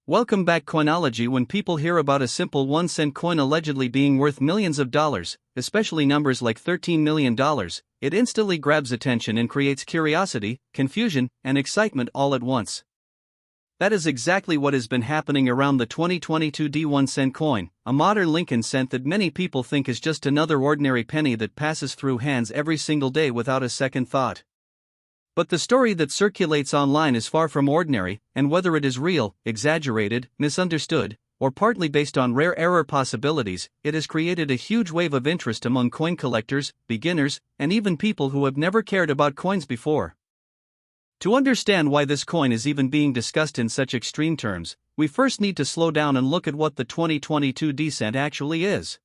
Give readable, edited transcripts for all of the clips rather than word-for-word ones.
Welcome back, Coinology. When people hear about a simple 1-cent coin allegedly being worth millions of dollars, especially numbers like $13 million, it instantly grabs attention and creates curiosity, confusion, and excitement all at once. That is exactly what has been happening around the 2022 1-cent coin, a modern Lincoln cent that many people think is just another ordinary penny that passes through hands every single day without a second thought. But the story that circulates online is far from ordinary, and whether it is real, exaggerated, misunderstood, or partly based on rare error possibilities, it has created a huge wave of interest among coin collectors, beginners, and even people who have never cared about coins before. To understand why this coin is even being discussed in such extreme terms, we first need to slow down and look at what the 2022 D-cent actually is.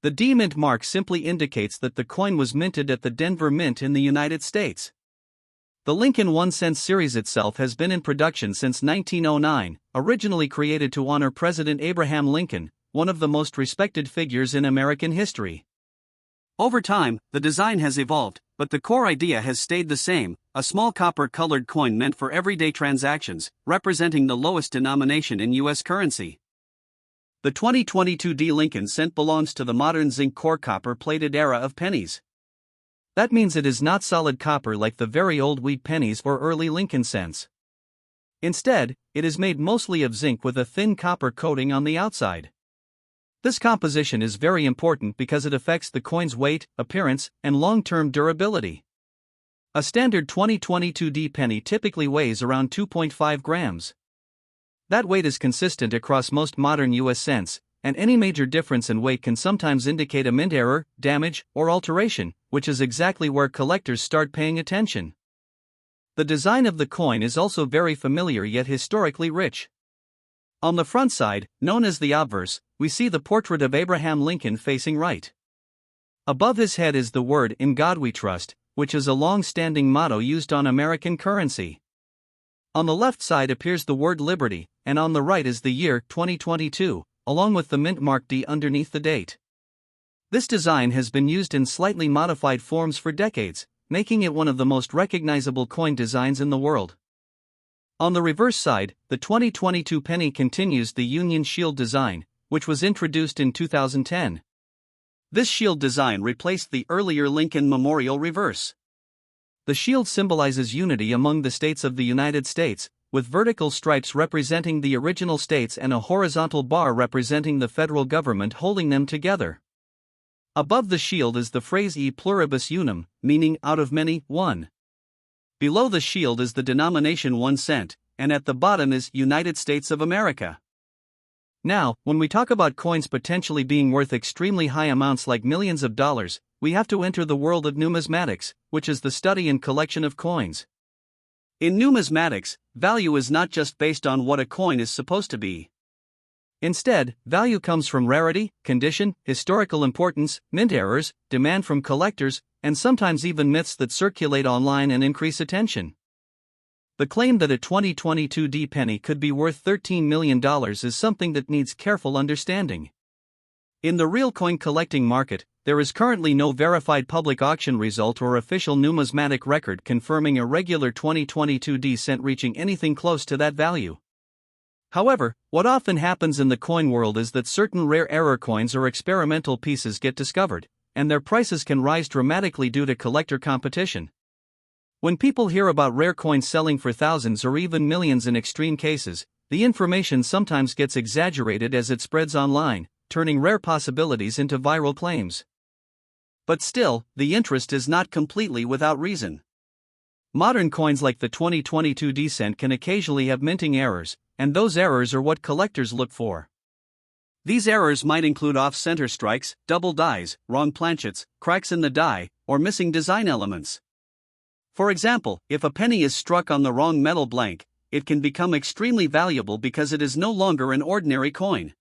The D-mint mark simply indicates that the coin was minted at the Denver Mint in the United States. The Lincoln 1-cent series itself has been in production since 1909, originally created to honor President Abraham Lincoln, one of the most respected figures in American history. Over time, the design has evolved, but the core idea has stayed the same: a small copper-colored coin meant for everyday transactions, representing the lowest denomination in U.S. currency. The 2022 D Lincoln cent belongs to the modern zinc core copper-plated era of pennies. That means it is not solid copper like the very old wheat pennies or early Lincoln cents. Instead, it is made mostly of zinc with a thin copper coating on the outside. This composition is very important because it affects the coin's weight, appearance, and long-term durability. A standard 2022 D penny typically weighs around 2.5 grams. That weight is consistent across most modern U.S. cents, and any major difference in weight can sometimes indicate a mint error, damage, or alteration, which is exactly where collectors start paying attention. The design of the coin is also very familiar yet historically rich. On the front side, known as the obverse, we see the portrait of Abraham Lincoln facing right. Above his head is the word "In God We Trust," which is a long-standing motto used on American currency. On the left side appears the word Liberty, and on the right is the year 2022, along with the mint mark D underneath the date. This design has been used in slightly modified forms for decades, making it one of the most recognizable coin designs in the world. On the reverse side, the 2022 penny continues the Union Shield design, which was introduced in 2010. This shield design replaced the earlier Lincoln Memorial reverse. The shield symbolizes unity among the states of the United States, with vertical stripes representing the original states and a horizontal bar representing the federal government holding them together. Above the shield is the phrase E pluribus unum, meaning out of many, one. Below the shield is the denomination 1 cent, and at the bottom is United States of America. Now, when we talk about coins potentially being worth extremely high amounts like millions of dollars, we have to enter the world of numismatics, which is the study and collection of coins. In numismatics, value is not just based on what a coin is supposed to be. Instead, value comes from rarity, condition, historical importance, mint errors, demand from collectors, and sometimes even myths that circulate online and increase attention. The claim that a 2022 D penny could be worth $13 million is something that needs careful understanding. In the real coin collecting market, there is currently no verified public auction result or official numismatic record confirming a regular 2022 D cent reaching anything close to that value. However, what often happens in the coin world is that certain rare error coins or experimental pieces get discovered, and their prices can rise dramatically due to collector competition. When people hear about rare coins selling for thousands or even millions in extreme cases, the information sometimes gets exaggerated as it spreads online, turning rare possibilities into viral claims. But still, the interest is not completely without reason. Modern coins like the 2022 D cent can occasionally have minting errors, and those errors are what collectors look for. These errors might include off-center strikes, double dies, wrong planchets, cracks in the die, or missing design elements. For example, if a penny is struck on the wrong metal blank, it can become extremely valuable because it is no longer an ordinary coin.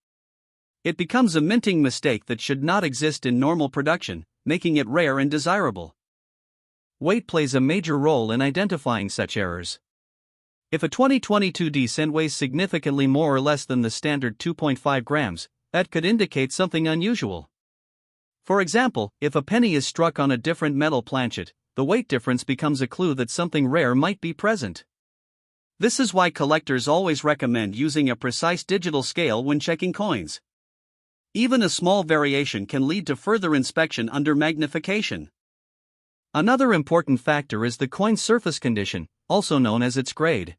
It becomes a minting mistake that should not exist in normal production, making it rare and desirable. Weight plays a major role in identifying such errors. If a 2022 D cent weighs significantly more or less than the standard 2.5 grams, that could indicate something unusual. For example, if a penny is struck on a different metal planchet, the weight difference becomes a clue that something rare might be present. This is why collectors always recommend using a precise digital scale when checking coins. Even a small variation can lead to further inspection under magnification. Another important factor is the coin's surface condition, also known as its grade.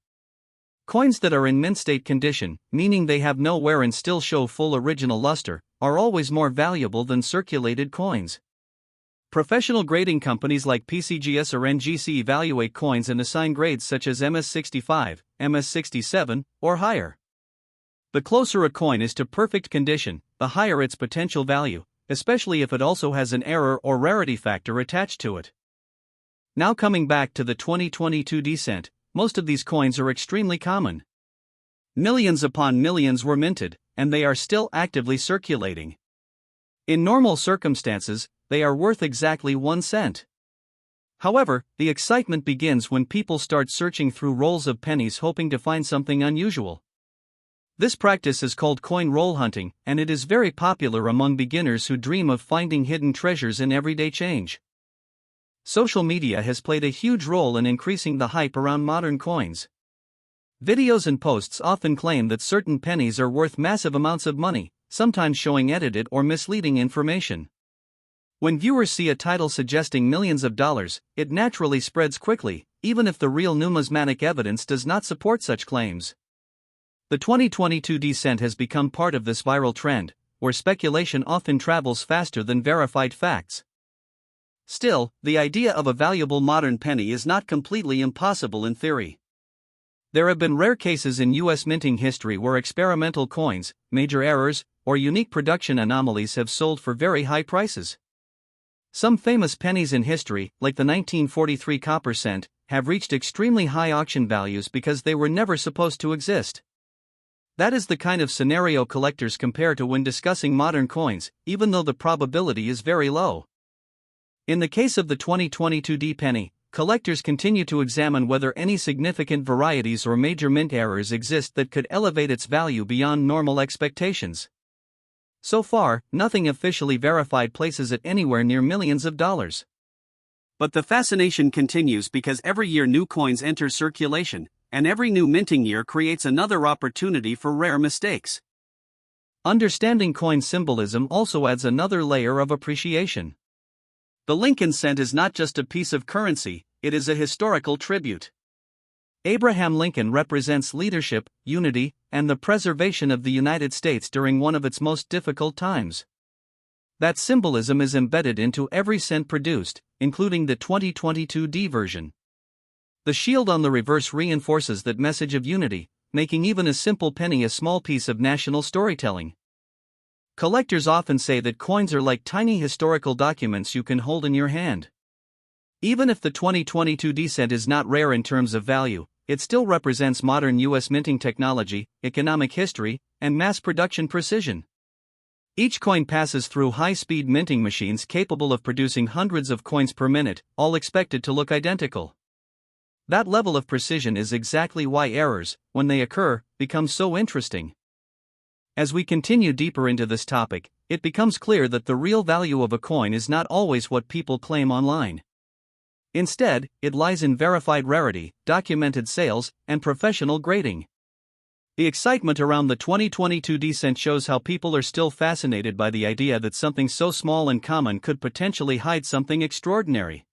Coins that are in mint state condition, meaning they have no wear and still show full original luster, are always more valuable than circulated coins. Professional grading companies like PCGS or NGC evaluate coins and assign grades such as MS65, MS67, or higher. The closer a coin is to perfect condition, the higher its potential value, especially if it also has an error or rarity factor attached to it. Now coming back to the 2022 D-cent, most of these coins are extremely common. Millions upon millions were minted, and they are still actively circulating. In normal circumstances, they are worth exactly 1 cent. However, the excitement begins when people start searching through rolls of pennies hoping to find something unusual. This practice is called coin roll hunting, and it is very popular among beginners who dream of finding hidden treasures in everyday change. Social media has played a huge role in increasing the hype around modern coins. Videos and posts often claim that certain pennies are worth massive amounts of money, sometimes showing edited or misleading information. When viewers see a title suggesting millions of dollars, it naturally spreads quickly, even if the real numismatic evidence does not support such claims. The 2022 D-cent has become part of this viral trend, where speculation often travels faster than verified facts. Still, the idea of a valuable modern penny is not completely impossible in theory. There have been rare cases in U.S. minting history where experimental coins, major errors, or unique production anomalies have sold for very high prices. Some famous pennies in history, like the 1943 copper cent, have reached extremely high auction values because they were never supposed to exist. That is the kind of scenario collectors compare to when discussing modern coins, even though the probability is very low. In the case of the 2022 D-penny, collectors continue to examine whether any significant varieties or major mint errors exist that could elevate its value beyond normal expectations. So far, nothing officially verified places it anywhere near millions of dollars. But the fascination continues because every year new coins enter circulation, and every new minting year creates another opportunity for rare mistakes. Understanding coin symbolism also adds another layer of appreciation. The Lincoln cent is not just a piece of currency, it is a historical tribute. Abraham Lincoln represents leadership, unity, and the preservation of the United States during one of its most difficult times. That symbolism is embedded into every cent produced, including the 2022 D version. The shield on the reverse reinforces that message of unity, making even a simple penny a small piece of national storytelling. Collectors often say that coins are like tiny historical documents you can hold in your hand. Even if the 2022 D-cent is not rare in terms of value, it still represents modern U.S. minting technology, economic history, and mass production precision. Each coin passes through high-speed minting machines capable of producing hundreds of coins per minute, all expected to look identical. That level of precision is exactly why errors, when they occur, become so interesting. As we continue deeper into this topic, it becomes clear that the real value of a coin is not always what people claim online. Instead, it lies in verified rarity, documented sales, and professional grading. The excitement around the 2022 D-cent shows how people are still fascinated by the idea that something so small and common could potentially hide something extraordinary.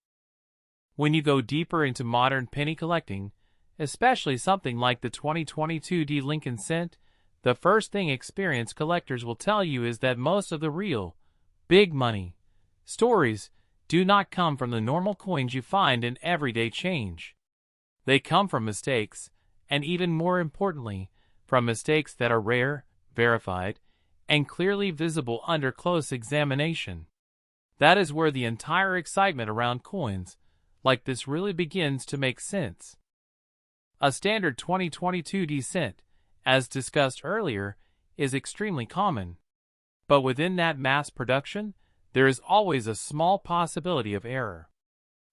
When you go deeper into modern penny collecting, especially something like the 2022 D Lincoln cent, the first thing experienced collectors will tell you is that most of the real, big money stories do not come from the normal coins you find in everyday change. They come from mistakes, and even more importantly, from mistakes that are rare, verified, and clearly visible under close examination. That is where the entire excitement around coins like this really begins to make sense. A standard 2022 D cent, as discussed earlier, is extremely common. But within that mass production, there is always a small possibility of error.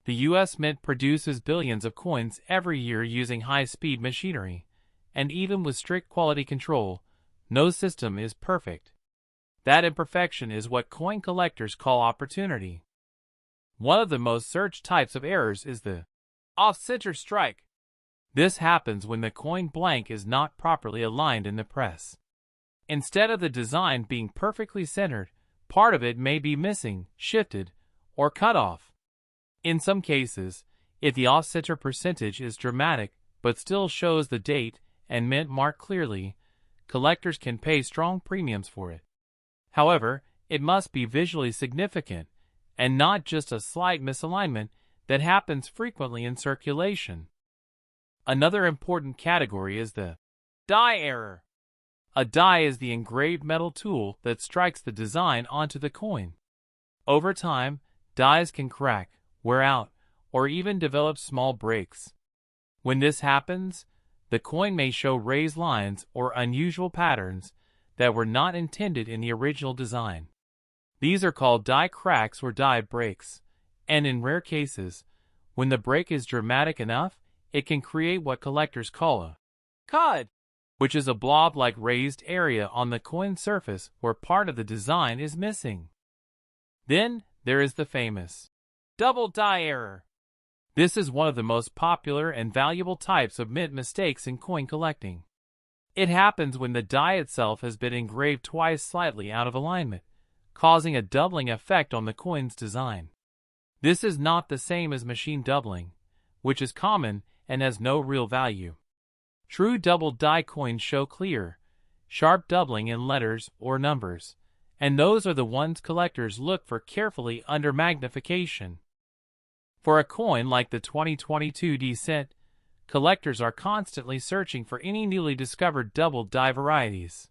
The U.S. Mint produces billions of coins every year using high-speed machinery, and even with strict quality control, no system is perfect. That imperfection is what coin collectors call opportunity. One of the most searched types of errors is the off-center strike. This happens when the coin blank is not properly aligned in the press. Instead of the design being perfectly centered, part of it may be missing, shifted, or cut off. In some cases, if the off-center percentage is dramatic but still shows the date and mint mark clearly, collectors can pay strong premiums for it. However, it must be visually significant and not just a slight misalignment that happens frequently in circulation. Another important category is the die error. A die is the engraved metal tool that strikes the design onto the coin. Over time, dies can crack, wear out, or even develop small breaks. When this happens, the coin may show raised lines or unusual patterns that were not intended in the original design. These are called die cracks or die breaks, and in rare cases, when the break is dramatic enough, it can create what collectors call a cud, which is a blob-like raised area on the coin surface where part of the design is missing. Then there is the famous double die error. This is one of the most popular and valuable types of mint mistakes in coin collecting. It happens when the die itself has been engraved twice slightly out of alignment, causing a doubling effect on the coin's design. This is not the same as machine doubling, which is common and has no real value. True double die coins show clear, sharp doubling in letters or numbers, and those are the ones collectors look for carefully under magnification. For a coin like the 2022 D-Cent, collectors are constantly searching for any newly discovered double die varieties.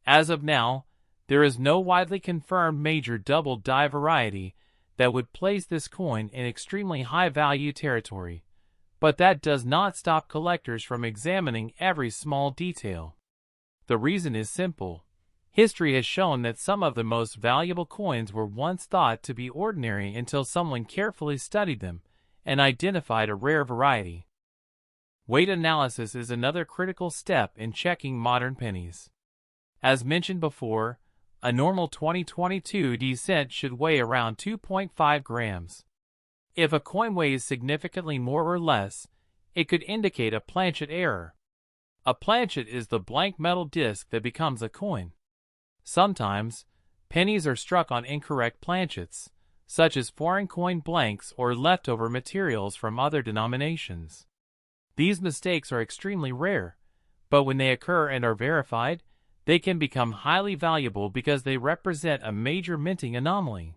As of now, there is no widely confirmed major double die variety that would place this coin in extremely high value territory, but that does not stop collectors from examining every small detail. The reason is simple. History has shown that some of the most valuable coins were once thought to be ordinary until someone carefully studied them and identified a rare variety. Weight analysis is another critical step in checking modern pennies. As mentioned before, a normal 2022 D-Cent should weigh around 2.5 grams. If a coin weighs significantly more or less, it could indicate a planchet error. A planchet is the blank metal disc that becomes a coin. Sometimes, pennies are struck on incorrect planchets, such as foreign coin blanks or leftover materials from other denominations. These mistakes are extremely rare, but when they occur and are verified, they can become highly valuable because they represent a major minting anomaly.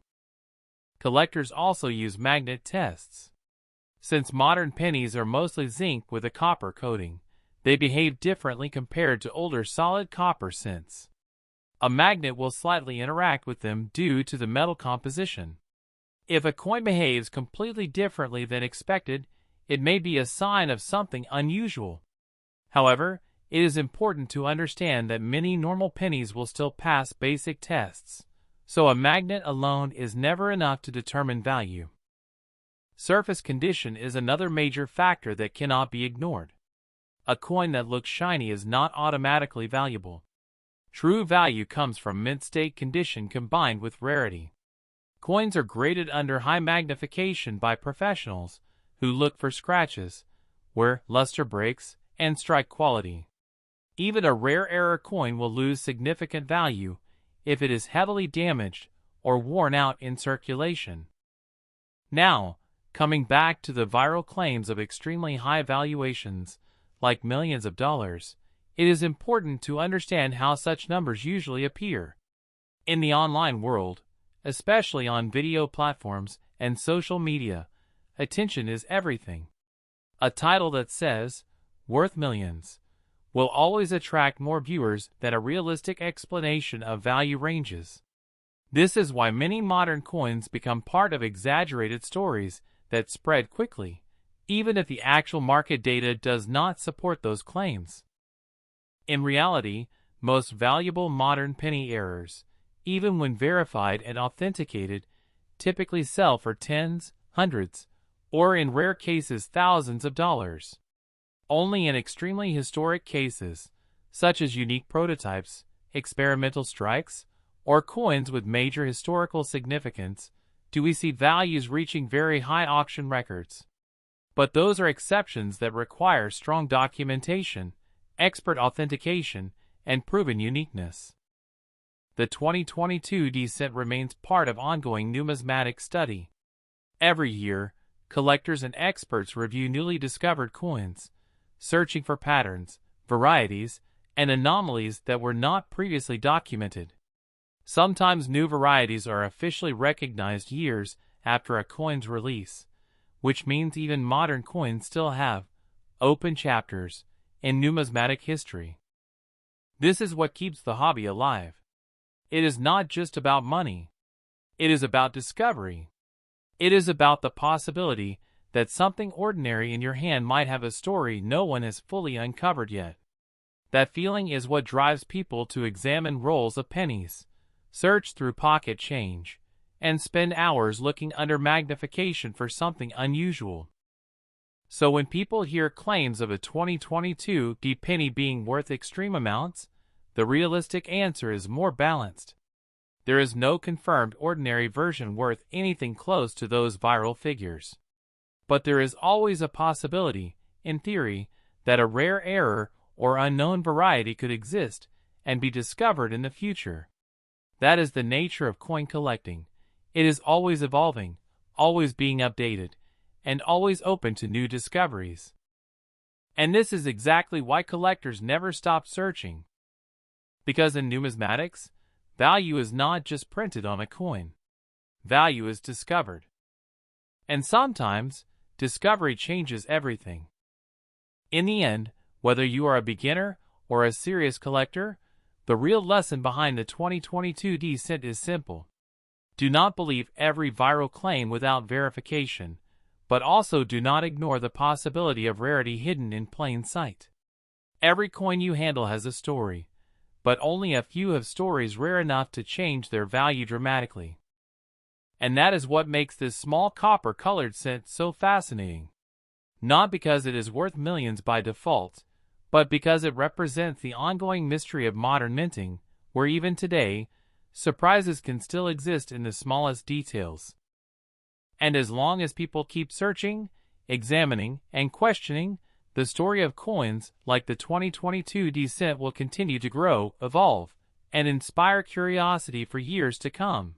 Collectors also use magnet tests. Since modern pennies are mostly zinc with a copper coating, they behave differently compared to older solid copper cents. A magnet will slightly interact with them due to the metal composition. If a coin behaves completely differently than expected, it may be a sign of something unusual. However, it is important to understand that many normal pennies will still pass basic tests, so a magnet alone is never enough to determine value. Surface condition is another major factor that cannot be ignored. A coin that looks shiny is not automatically valuable. True value comes from mint state condition combined with rarity. Coins are graded under high magnification by professionals who look for scratches, wear, luster breaks, and strike quality. Even a rare error coin will lose significant value if it is heavily damaged or worn out in circulation. Now, coming back to the viral claims of extremely high valuations, like millions of dollars, it is important to understand how such numbers usually appear. In the online world, especially on video platforms and social media, attention is everything. A title that says, "worth millions," will always attract more viewers than a realistic explanation of value ranges. This is why many modern coins become part of exaggerated stories that spread quickly, even if the actual market data does not support those claims. In reality, most valuable modern penny errors, even when verified and authenticated, typically sell for tens, hundreds, or in rare cases thousands of dollars. Only in extremely historic cases, such as unique prototypes, experimental strikes, or coins with major historical significance, do we see values reaching very high auction records. But those are exceptions that require strong documentation, expert authentication, and proven uniqueness. The 2022 descent remains part of ongoing numismatic study. Every year, collectors and experts review newly discovered coins, searching for patterns, varieties, and anomalies that were not previously documented. Sometimes new varieties are officially recognized years after a coin's release, which means even modern coins still have open chapters in numismatic history. This is what keeps the hobby alive. It is not just about money. It is about discovery. It is about the possibility that something ordinary in your hand might have a story no one has fully uncovered yet. That feeling is what drives people to examine rolls of pennies, search through pocket change, and spend hours looking under magnification for something unusual. So when people hear claims of a 2022 penny being worth extreme amounts, the realistic answer is more balanced. There is no confirmed ordinary version worth anything close to those viral figures. But there is always a possibility, in theory, that a rare error or unknown variety could exist and be discovered in the future. That is the nature of coin collecting. It is always evolving, always being updated, and always open to new discoveries. And this is exactly why collectors never stop searching. Because in numismatics, value is not just printed on a coin. Value is discovered. And sometimes, discovery changes everything. In the end, whether you are a beginner or a serious collector, the real lesson behind the 2022 descent is simple. Do not believe every viral claim without verification, but also do not ignore the possibility of rarity hidden in plain sight. Every coin you handle has a story, but only a few have stories rare enough to change their value dramatically. And that is what makes this small copper-colored cent so fascinating. Not because it is worth millions by default, but because it represents the ongoing mystery of modern minting, where even today, surprises can still exist in the smallest details. And as long as people keep searching, examining, and questioning, the story of coins like the 2022 descent will continue to grow, evolve, and inspire curiosity for years to come.